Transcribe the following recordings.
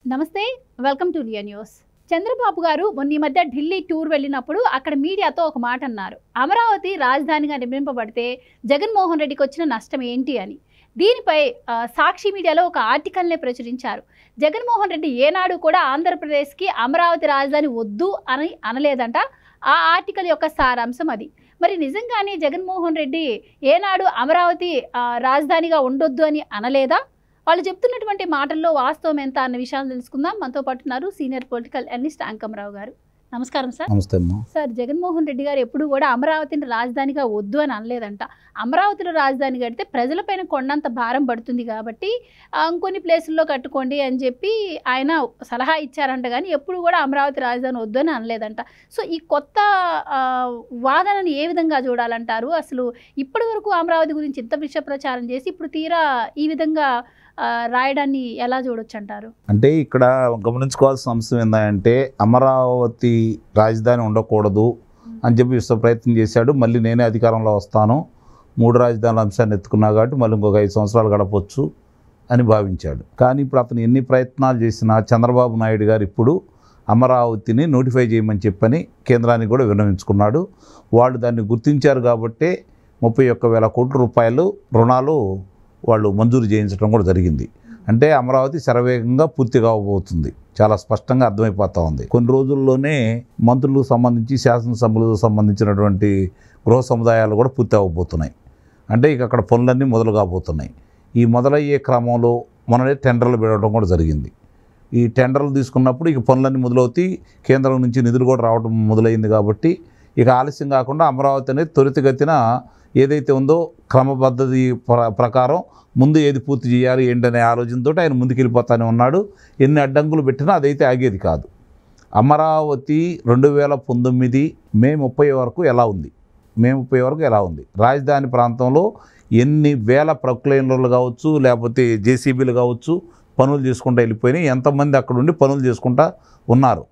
నమస్తే, welcome to Liya news. Chandrababu గారు మొన్న ఈ మధ్య ఢిల్లీ టూర్ వెళ్ళినప్పుడు అక్కడ మీడియాతో ఒక మాట అన్నారు. అమరావతి రాజధానిగా నిర్మింపబడితే జగన్మోహన్ రెడ్డికి వచ్చిన నష్టం ఏంటి అని. దీనిపై సాక్షి మీడియాలో ఒక ఆర్టికల్నే ప్రచురించారు. జగన్మోహన్ రెడ్డి ఏనాడు కూడా ఆంధ్రప్రదేశ్కి అమరావతి రాజధాని వద్దు అని అనలేదంట. ఆ ఆర్టికల్ యొక్క సారాంశం అది. మరి నిజంగానే జగన్మోహన్ రెడ్డి ఏనాడు అమరావతి రాజధానిగా ఉండొద్దు అని అనలేదా? వాళ్ళు చెప్తున్నటువంటి మాటల్లో వాస్తవం ఎంత అన్న విషయాలు తెలుసుకుందాం. మనతో పాటు ఉన్నారు సీనియర్ పొలిటికల్ అనలిస్ట్ అంకమరావు గారు. నమస్కారం సార్. నమస్తే అమ్మా. సార్, జగన్మోహన్ రెడ్డి గారు ఎప్పుడు కూడా అమరావతిని రాజధానిగా వద్దు అని అనలేదంట. అమరావతిలో రాజధాని కడితే ప్రజలపైన కొండంత భారం పడుతుంది కాబట్టి కొన్ని ప్లేసుల్లో కట్టుకోండి అని చెప్పి ఆయన సలహా ఇచ్చారంట, కానీ ఎప్పుడు కూడా అమరావతి రాజధాని వద్దు అని అనలేదంట. సో ఈ కొత్త వాదనని ఏ విధంగా చూడాలంటారు? అసలు ఇప్పటి వరకు అమరావతి గురించి ఇంత విష ప్రచారం చేసి ఇప్పుడు తీరా ఈ విధంగా రాయడాన్ని ఎలా చూడొచ్చు అంటారు? అంటే ఇక్కడ గమనించుకోవాల్సిన అంశం ఏంటంటే అమరావతి రాజధాని ఉండకూడదు అని చెప్పి విశ్వ ప్రయత్నం చేశాడు. మళ్ళీ నేనే అధికారంలో వస్తాను, 3 రాజధానుల అంశాన్ని ఎత్తుకున్నా కాబట్టి మళ్ళీ ఇంకొక 5 సంవత్సరాలు గడపవచ్చు అని భావించాడు. కానీ ఇప్పుడు అతను ఎన్ని ప్రయత్నాలు చేసినా చంద్రబాబు నాయుడు గారు ఇప్పుడు అమరావతిని నోటిఫై చేయమని చెప్పని కేంద్రానికి కూడా విన్నవించుకున్నాడు. వాళ్ళు దాన్ని గుర్తించారు కాబట్టే 31,000 కోట్ల రూపాయలు రుణాలు వాళ్ళు మంజూరు చేయించడం కూడా జరిగింది. అంటే అమరావతి శరవేగంగా పూర్తి కావబోతుంది, చాలా స్పష్టంగా అర్థమైపోతూ ఉంది. కొన్ని రోజుల్లోనే మంత్రులకు సంబంధించి శాసనసభ్యులకు సంబంధించినటువంటి గృహ సముదాయాలు కూడా పూర్తి అవ్వబోతున్నాయి. అంటే ఇక అక్కడ పనులన్నీ మొదలు కాబోతున్నాయి. ఈ మొదలయ్యే క్రమంలో మననే టెండర్లు పెట్టడం కూడా జరిగింది. ఈ టెండర్లు తీసుకున్నప్పుడు ఇక పనులన్నీ మొదలవుతాయి, కేంద్రం నుంచి నిధులు కూడా రావడం మొదలైంది. కాబట్టి ఇక ఆలస్యం కాకుండా అమరావతి అనేది త్వరితగతిన ఏదైతే ఉందో క్రమపద్ధతి ప్రకారం ముందు ఏది పూర్తి చేయాలి ఏంటనే ఆలోచనతో ఆయన ముందుకెళ్ళిపోతానే ఉన్నాడు. ఎన్ని అడ్డంకులు పెట్టినా అదైతే ఆగేది కాదు. అమరావతి 2019 మే 30 వరకు ఎలా ఉంది, మే 30 వరకు ఎలా ఉంది? రాజధాని ప్రాంతంలో ఎన్ని వేల ప్రొక్లైనర్లు కావచ్చు, లేకపోతే జేసీబీలు కావచ్చు, పనులు చేసుకుంటూ వెళ్ళిపోయినాయి. ఎంతమంది అక్కడ ఉండి పనులు చేసుకుంటూ ఉన్నారు?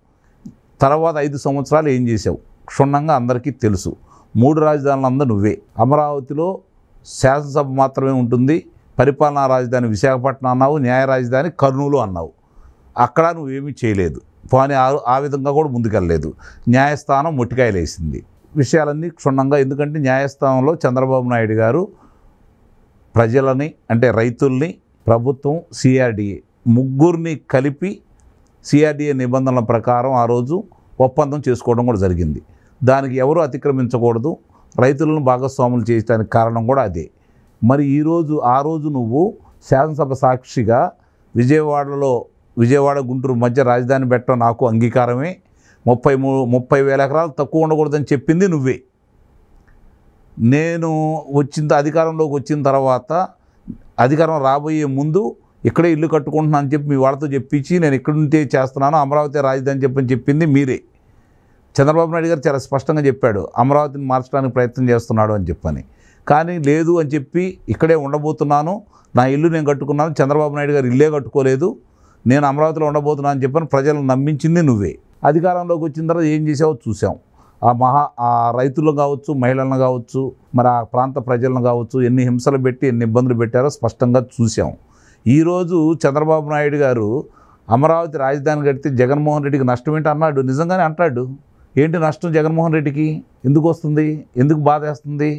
తర్వాత 5 సంవత్సరాలు ఏం చేసావు క్షుణ్ణంగా అందరికీ తెలుసు. 3 రాజధానులు అంతా నువ్వే. అమరావతిలో శాసనసభ మాత్రమే ఉంటుంది, పరిపాలనా రాజధాని విశాఖపట్నం అన్నావు, న్యాయ రాజధాని కర్నూలు అన్నావు. అక్కడ నువ్వేమీ చేయలేదు, కానీ ఆ విధంగా కూడా ముందుకెళ్ళలేదు. న్యాయస్థానం ముట్టికాయలు వేసింది. విషయాలన్నీ క్షుణ్ణంగా, ఎందుకంటే న్యాయస్థానంలో చంద్రబాబు నాయుడు గారు ప్రజలని అంటే రైతుల్ని, ప్రభుత్వం, సిఆర్డిఏ ముగ్గురిని కలిపి సిఆర్డిఏ నిబంధనల ప్రకారం ఆ రోజు ఒప్పందం చేసుకోవడం కూడా జరిగింది. దానికి ఎవరు అతిక్రమించకూడదు, రైతులను భాగస్వాములు చేయడానికి కారణం కూడా అదే. మరి ఆ రోజు నువ్వు శాసనసభ సాక్షిగా విజయవాడ గుంటూరు మధ్య రాజధాని పెట్టడం నాకు అంగీకారమే, 30,000 ఎకరాలు తక్కువ ఉండకూడదని చెప్పింది నువ్వే. నేను అధికారంలోకి వచ్చిన తర్వాత, అధికారం రాబోయే ముందు ఇక్కడే ఇల్లు కట్టుకుంటున్నాను అని చెప్పి మీ వాళ్ళతో చెప్పించి నేను ఇక్కడుంటే చేస్తున్నాను, అమరావతి రాజధాని చెప్పింది మీరే. చంద్రబాబు నాయుడు గారు చాలా స్పష్టంగా చెప్పాడు అమరావతిని మార్చడానికి ప్రయత్నం చేస్తున్నాడు అని చెప్పని. కానీ లేదు అని చెప్పి ఇక్కడే ఉండబోతున్నాను, నా ఇల్లు నేను కట్టుకున్నాను, చంద్రబాబు నాయుడు గారు ఇల్లే కట్టుకోలేదు, నేను అమరావతిలో ఉండబోతున్నాను అని చెప్పని ప్రజలను నమ్మించింది నువ్వే. అధికారంలోకి వచ్చిన తర్వాత ఏం చేసావో చూసాం. ఆ రైతులను కావచ్చు, మహిళలను కావచ్చు, మరి ఆ ప్రాంత ప్రజలను కావచ్చు, ఎన్ని హింసలు పెట్టి ఎన్ని ఇబ్బందులు పెట్టారో స్పష్టంగా చూసాం. ఈరోజు చంద్రబాబు నాయుడు గారు అమరావతి రాజధాని కడితే జగన్మోహన్ రెడ్డికి నష్టం ఏంటి అన్నాడు. నిజంగానే అంటాడు. ఏంటి నష్టం జగన్మోహన్ రెడ్డికి? ఎందుకు వస్తుంది? ఎందుకు బాధ వేస్తుంది?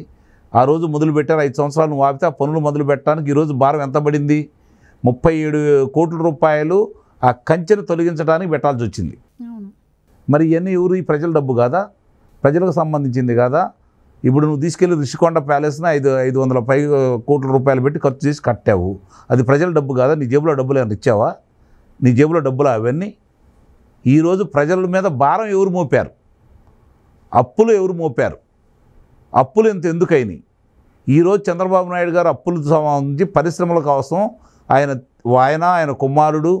ఆ రోజు మొదలుపెట్టారు, 5 సంవత్సరాలు నువ్వు ఆపితే ఆ పనులు మొదలు పెట్టడానికి ఈరోజు భారం ఎంత పడింది? 37 కోట్ల రూపాయలు ఆ కంచెను తొలగించడానికి పెట్టాల్సి వచ్చింది. మరి ఇవన్నీ ఎవరు? ఈ ప్రజల డబ్బు కాదా? ప్రజలకు సంబంధించింది కాదా? ఇప్పుడు నువ్వు తీసుకెళ్ళి రిషికొండ ప్యాలెస్ని 500 కోట్ల రూపాయలు పెట్టి ఖర్చు చేసి కట్టావు. అది ప్రజల డబ్బు కాదా? నీ జేబులో డబ్బులు ఏమైనా ఇచ్చావా? నీ జేబులో డబ్బులు అవన్నీ? ఈరోజు ప్రజల మీద భారం ఎవరు మోపారు? అప్పులు ఎవరు మోపారు? అప్పులు ఎందుకైనాయి? ఈరోజు చంద్రబాబు నాయుడు గారు అప్పులు సంబంధించి పరిశ్రమల కోసం ఆయన కుమారుడు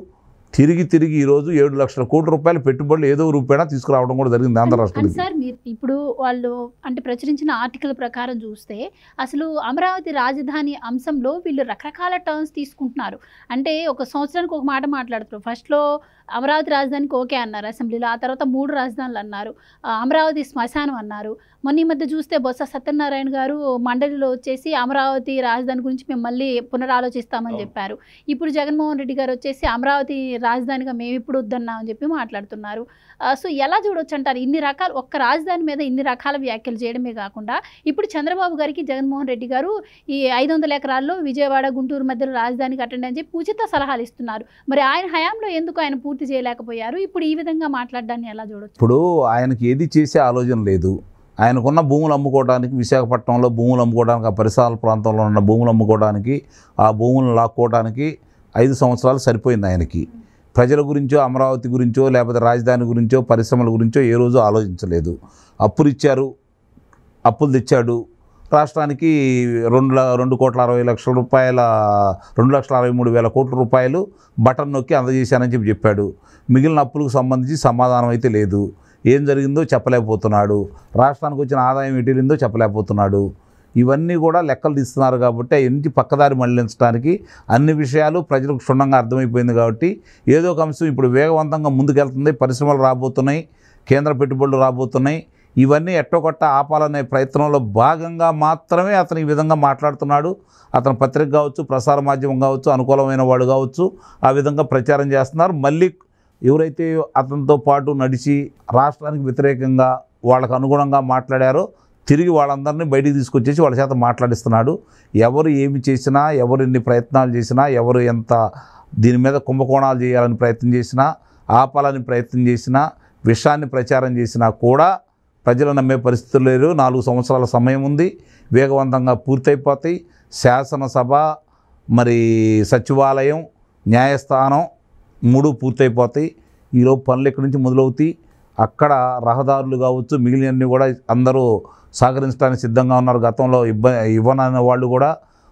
తిరిగి ఈరోజు 7 లక్షల కోట్ల రూపాయల పెట్టుబడులు ఏదో రూపాయన తీసుకురావడం కూడా జరిగింది ఆంధ్ర రాష్ట్రానికి. సార్, మీరు ఇప్పుడు వాళ్ళు అంటే ప్రచురించిన ఆర్టికల్ ప్రకారం చూస్తే అసలు అమరావతి రాజధాని అంశంలో వీళ్ళు రకరకాల టర్మ్స్ తీసుకుంటున్నారు. అంటే ఒక సంవత్సరానికి ఒక మాట మాట్లాడుతున్నారు. ఫస్ట్లో అమరావతి రాజధానికి ఓకే అన్నారు అసెంబ్లీలో, ఆ తర్వాత 3 రాజధానులు అన్నారు, అమరావతి శ్మశానం అన్నారు. మొన్న ఈ మధ్య చూస్తే బొత్స సత్యనారాయణ గారు మండలిలో వచ్చేసి అమరావతి రాజధాని గురించి మేము మళ్ళీ పునరాలోచిస్తామని చెప్పారు. ఇప్పుడు జగన్మోహన్ రెడ్డి గారు వచ్చేసి అమరావతి రాజధానిగా మేము ఇప్పుడు వద్దన్నాం అని చెప్పి మాట్లాడుతున్నారు. సో ఎలా చూడొచ్చు అంటారు ఇన్ని రకాల ఒక్క రాజధాని మీద ఇన్ని రకాల వ్యాఖ్యలు చేయడమే కాకుండా ఇప్పుడు చంద్రబాబు గారికి జగన్మోహన్ రెడ్డి గారు ఈ 500 ఎకరాల్లో విజయవాడ గుంటూరు మధ్యలో రాజధాని కట్టండి అని చెప్పి ఉచిత సలహాలు ఇస్తున్నారు. మరి ఆయన హయాంలో ఎందుకు ఆయన పూర్తి చేయలేకపోయారు? ఇప్పుడు ఈ విధంగా మాట్లాడడాన్ని ఎలా చూడొచ్చు? ఇప్పుడు ఆయనకి ఏది చేసే ఆలోచన లేదు. ఆయనకున్న భూములు అమ్ముకోవడానికి, విశాఖపట్నంలో భూములు అమ్ముకోవడానికి, ఆ పరిసరాల ప్రాంతంలో ఉన్న భూములు అమ్ముకోవడానికి, ఆ భూములను లాక్కోవడానికి 5 సంవత్సరాలు సరిపోయింది ఆయనకి. ప్రజల గురించో, అమరావతి గురించో, లేకపోతే రాజధాని గురించో, పరిశ్రమల గురించో ఏ రోజు ఆలోచించలేదు. అప్పులు ఇచ్చారు, అప్పులు తెచ్చాడు. రాష్ట్రానికి 2,60,00,000 రూపాయల 2,63,000 కోట్ల రూపాయలు బటన్ నొక్కి అందజేశానని చెప్పాడు. మిగిలిన అప్పులకు సంబంధించి సమాధానం అయితే లేదు. ఏం జరిగిందో చెప్పలేకపోతున్నాడు. రాష్ట్రానికి వచ్చిన ఆదాయం ఎటులిందో చెప్పలేకపోతున్నాడు. ఇవన్నీ కూడా లెక్కలు తీస్తున్నారు కాబట్టి ఇంటి పక్కదారి మళ్లించడానికి అన్ని విషయాలు ప్రజలకు క్షుణ్ణంగా అర్థమైపోయింది కాబట్టి ఏదో ఒక అంశం ఇప్పుడు వేగవంతంగా ముందుకెళ్తుంది. పరిశ్రమలు రాబోతున్నాయి, కేంద్ర పెట్టుబడులు రాబోతున్నాయి. ఇవన్నీ ఎట్టొకట్ట ఆపాలనే ప్రయత్నంలో భాగంగా మాత్రమే అతను ఈ విధంగా మాట్లాడుతున్నాడు. అతను పత్రిక కావచ్చు, ప్రసార మాధ్యమం కావచ్చు, అనుకూలమైన వాడు కావచ్చు, ఆ విధంగా ప్రచారం చేస్తున్నారు. మళ్ళీ ఎవరైతే అతనితో పాటు నడిచి రాష్ట్రానికి వ్యతిరేకంగా వాళ్ళకు అనుగుణంగా మాట్లాడారో తిరిగి వాళ్ళందరినీ బయటికి తీసుకొచ్చేసి వాళ్ళ చేత మాట్లాడిస్తున్నాడు. ఎవరు ఏమి చేసినా, ఎవరు ఎన్ని ప్రయత్నాలు చేసినా, ఎవరు ఎంత దీని మీద కుంభకోణాలు చేయాలని ప్రయత్నం చేసినా, ఆపాలని ప్రయత్నం చేసినా, విషయాన్ని ప్రచారం చేసినా కూడా ప్రజలు నమ్మే పరిస్థితులు లేరు. 4 సంవత్సరాల సమయం ఉంది, వేగవంతంగా పూర్తయిపోతాయి. శాసనసభ, మరి సచివాలయం, న్యాయస్థానం 3 పూర్తయిపోతాయి. ఈలోపు పనులు ఎక్కడి నుంచి మొదలవుతాయి. అక్కడ రహదారులు కావచ్చు, మిగిలినవన్నీ కూడా అందరూ సహకరించడానికి సిద్ధంగా ఉన్నారు. గతంలో ఇవ్వనన్న వాళ్ళు కూడా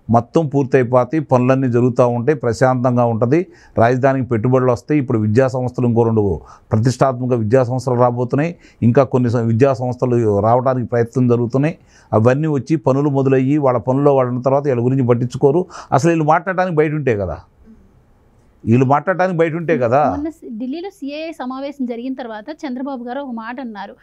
మొత్తం పూర్తయిపోతాయి. పనులన్నీ జరుగుతూ ఉంటాయి, ప్రశాంతంగా ఉంటుంది. రాజధానికి పెట్టుబడులు వస్తాయి. ఇప్పుడు విద్యా సంస్థలు ఇంకో 2 ప్రతిష్టాత్మక విద్యా సంస్థలు రాబోతున్నాయి. ఇంకా కొన్ని విద్యా సంస్థలు రావడానికి ప్రయత్నం జరుగుతున్నాయి. అవన్నీ వచ్చి పనులు మొదలయ్యి వాళ్ళ పనుల్లో వాడిన తర్వాత వీళ్ళ గురించి పట్టించుకోరు. అసలు వీళ్ళు మాట్లాడడానికి బయట ఉంటే కదా, మొన్న ఢిల్లీలో సిఏఏ సమావేశం జరిగిన తర్వాత చంద్రబాబు గారు ఒక మాట అన్నారు.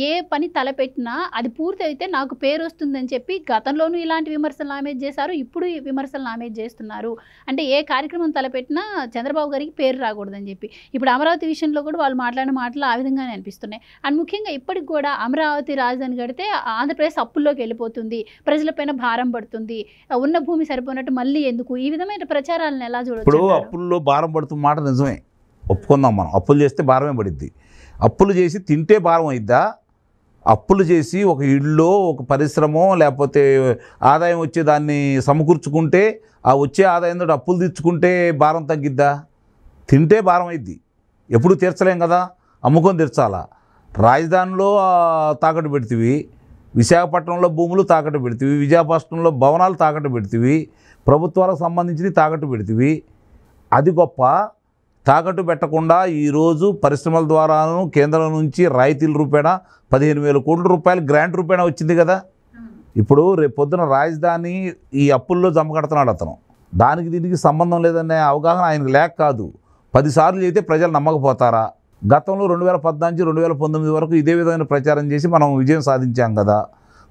ఏ పని తలపెట్టినా అది పూర్తి అయితే నాకు పేరు వస్తుందని చెప్పి గతంలోనూ ఇలాంటి విమర్శలు నామేజ్ చేశారు, ఇప్పుడు ఈ విమర్శలు నామేజ్ చేస్తున్నారు. అంటే ఏ కార్యక్రమం తలపెట్టినా చంద్రబాబు గారికి పేరు రాకూడదని చెప్పి ఇప్పుడు అమరావతి విషయంలో కూడా వాళ్ళు మాట్లాడిన మాటలు ఆ విధంగానే అనిపిస్తున్నాయి. అండ్ ముఖ్యంగా ఇప్పటికి కూడా అమరావతి రాజధాని కడితే ఆంధ్రప్రదేశ్ అప్పుల్లోకి వెళ్ళిపోతుంది, ప్రజలపైన భారం పడుతుంది, ఉన్న భూమి సరిపోయినట్టు మళ్ళీ ఎందుకు, ఈ విధమైన ప్రచారాలను ఎలా చూడొచ్చు? అప్పుల్లో భారం పడుతున్న మాట నిజమే, ఒప్పుకుందాం. మనం అప్పులు చేస్తే భారమే పడిద్ది. అప్పులు చేసి తింటే భారం అయిద్దా? అప్పులు చేసి ఒక ఇళ్ళో, ఒక పరిశ్రమో, లేకపోతే ఆదాయం వచ్చేదాన్ని సమకూర్చుకుంటే ఆ వచ్చే ఆదాయంతో అప్పులు తీర్చుకుంటే భారం తగ్గిద్దా? తింటే భారం అయిద్ది. ఎప్పుడు తీర్చలేం కదా, అమ్ముకొని తీర్చాలా. రాజధానిలో తాకట్టు పెడితివి, విశాఖపట్నంలో భూములు తాకట్టు పెడితివి, విజయపట్నంలో భవనాలు తాకట్టు పెడితివి, ప్రభుత్వాలకు సంబంధించి తాకట్టు పెడితివి. అది గొప్ప. తాకట్టు పెట్టకుండా ఈరోజు పరిశ్రమల ద్వారాను కేంద్రం నుంచి రాయితీల రూపేణా 15,000 కోట్ల రూపాయలు గ్రాంట్ రూపేణా వచ్చింది కదా. ఇప్పుడు రేపు పొద్దున రాజధాని ఈ అప్పుల్లో జమ కడుతున్నాడు అతను. దానికి దీనికి సంబంధం లేదనే అవగాహన ఆయనకు లేక కాదు. 10 సార్లు అయితే ప్రజలు నమ్మకపోతారా? గతంలో 2014 2019 వరకు ఇదే విధమైన ప్రచారం చేసి మనం విజయం సాధించాం కదా.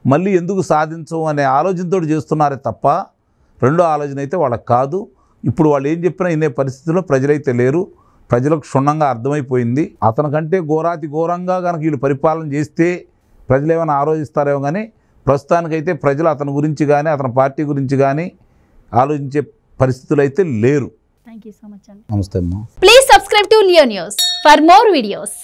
మళ్ళీ ఎందుకు సాధించం అనే ఆలోచనతో చేస్తున్నారే తప్ప రెండో ఆలోచన అయితే వాళ్ళకి కాదు. ఇప్పుడు వాళ్ళు ఏం చెప్పినా ఇనే పరిస్థితుల్లో ప్రజలైతే లేరు. ప్రజలకు క్షుణ్ణంగా అర్థమైపోయింది. అతనికంటే ఘోరంగా కనుక వీళ్ళు పరిపాలన చేస్తే ప్రజలు ఏమైనా ఆలోచిస్తారేమో, కానీ ప్రస్తుతానికైతే ప్రజలు అతని గురించి కానీ అతని పార్టీ గురించి కానీ ఆలోచించే పరిస్థితులు అయితే లేరు. థ్యాంక్ యూ సో మచ్ అండి. నమస్తే అమ్మా. Please subscribe to Leo news for more videos.